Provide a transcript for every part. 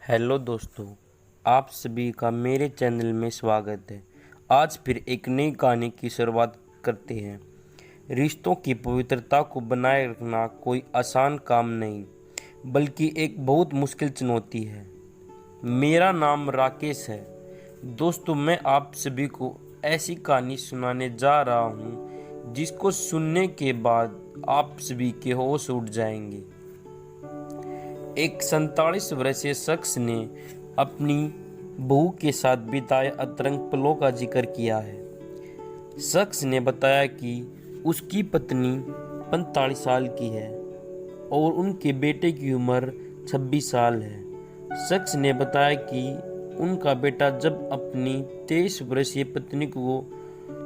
Hello दोस्तों, आप सभी का मेरे चैनल में स्वागत है। आज फिर एक नई कहानी की शुरुआत करते हैं। रिश्तों की पवित्रता को बनाए रखना कोई आसान काम नहीं, बल्कि एक बहुत मुश्किल चुनौती है। मेरा नाम राकेश है। दोस्तों, मैं आप सभी को ऐसी कहानी सुनाने जा रहा हूँ जिसको सुनने के बाद आप सभी के होश उड़ जाएंगे। एक 47 वर्षीय शख्स ने अपनी बहू के साथ बिताए अतरंग पलों का जिक्र किया है। शख्स ने बताया कि उसकी पत्नी 45 साल की है और उनके बेटे की उम्र 26 साल है। शख्स ने बताया कि उनका बेटा जब अपनी 23 वर्षीय पत्नी को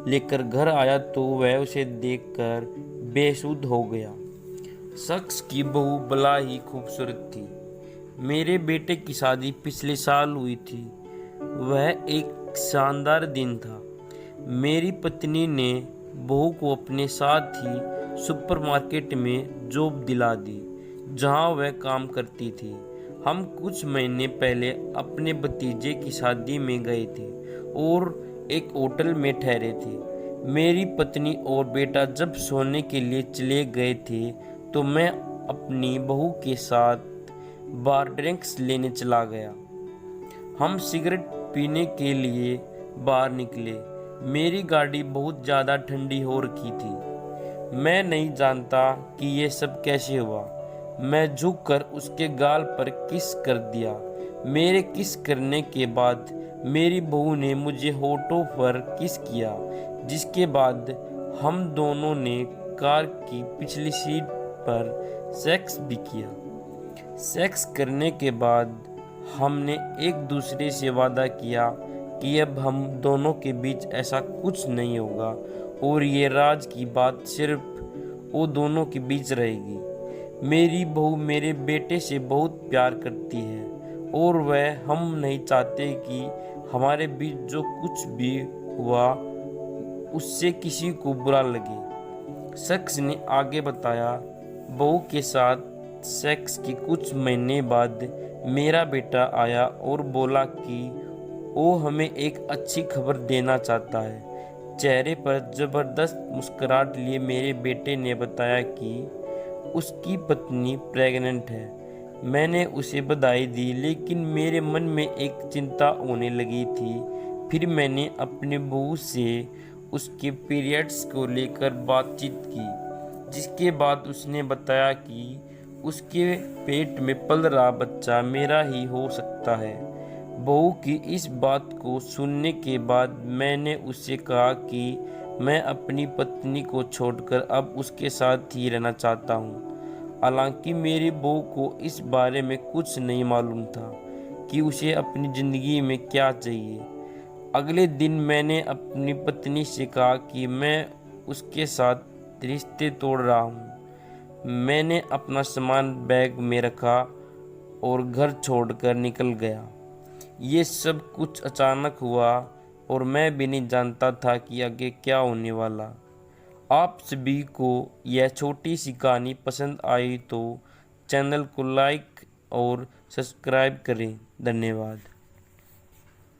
लेकर घर आया तो वह उसे देखकर बेसुध हो गया। शख्स की बहू बड़ा ही खूबसूरत थी। मेरे बेटे की शादी पिछले साल हुई थी। वह एक शानदार दिन था। मेरी पत्नी ने बहू को अपने साथ ही सुपरमार्केट में जॉब दिला दी, जहां वह काम करती थी। हम कुछ महीने पहले अपने भतीजे की शादी में गए थे और एक होटल में ठहरे थे। मेरी पत्नी और बेटा जब सोने के लिए चले गए थे तो मैं अपनी बहू के साथ बार ड्रिंक्स लेने चला गया। हम सिगरेट पीने के लिए बाहर निकले। मेरी गाड़ी बहुत ज़्यादा ठंडी हो रखी थी। मैं नहीं जानता कि ये सब कैसे हुआ। मैं झुककर उसके गाल पर किस कर दिया। मेरे किस करने के बाद मेरी बहू ने मुझे होठों पर किस किया, जिसके बाद हम दोनों ने कार की पिछली सीट पर सेक्स भी किया। सेक्स करने के बाद हमने एक दूसरे से वादा किया कि अब हम दोनों के बीच ऐसा कुछ नहीं होगा और ये राज की बात सिर्फ वो दोनों के बीच रहेगी। मेरी बहू मेरे बेटे से बहुत प्यार करती है और वह हम नहीं चाहते कि हमारे बीच जो कुछ भी हुआ उससे किसी को बुरा लगे। शख्स ने आगे बताया, बहू के साथ सेक्स के कुछ महीने बाद मेरा बेटा आया और बोला कि वो हमें एक अच्छी खबर देना चाहता है। चेहरे पर जबरदस्त मुस्कुराहट लिए मेरे बेटे ने बताया कि उसकी पत्नी प्रेग्नेंट है। मैंने उसे बधाई दी, लेकिन मेरे मन में एक चिंता होने लगी थी। फिर मैंने अपनी बहू से उसके पीरियड्स को लेकर बातचीत की, जिसके बाद उसने बताया कि उसके पेट में पल रहा बच्चा मेरा ही हो सकता है। बहू की इस बात को सुनने के बाद मैंने उससे कहा कि मैं अपनी पत्नी को छोड़कर अब उसके साथ ही रहना चाहता हूँ। हालांकि मेरी बहू को इस बारे में कुछ नहीं मालूम था कि उसे अपनी ज़िंदगी में क्या चाहिए। अगले दिन मैंने अपनी पत्नी से कहा कि मैं उसके साथ रिश्ते तोड़ रहा हूँ। मैंने अपना सामान बैग में रखा और घर छोड़कर निकल गया। ये सब कुछ अचानक हुआ और मैं भी नहीं जानता था कि आगे क्या होने वाला। आप सभी को यह छोटी सी कहानी पसंद आई तो चैनल को लाइक और सब्सक्राइब करें। धन्यवाद।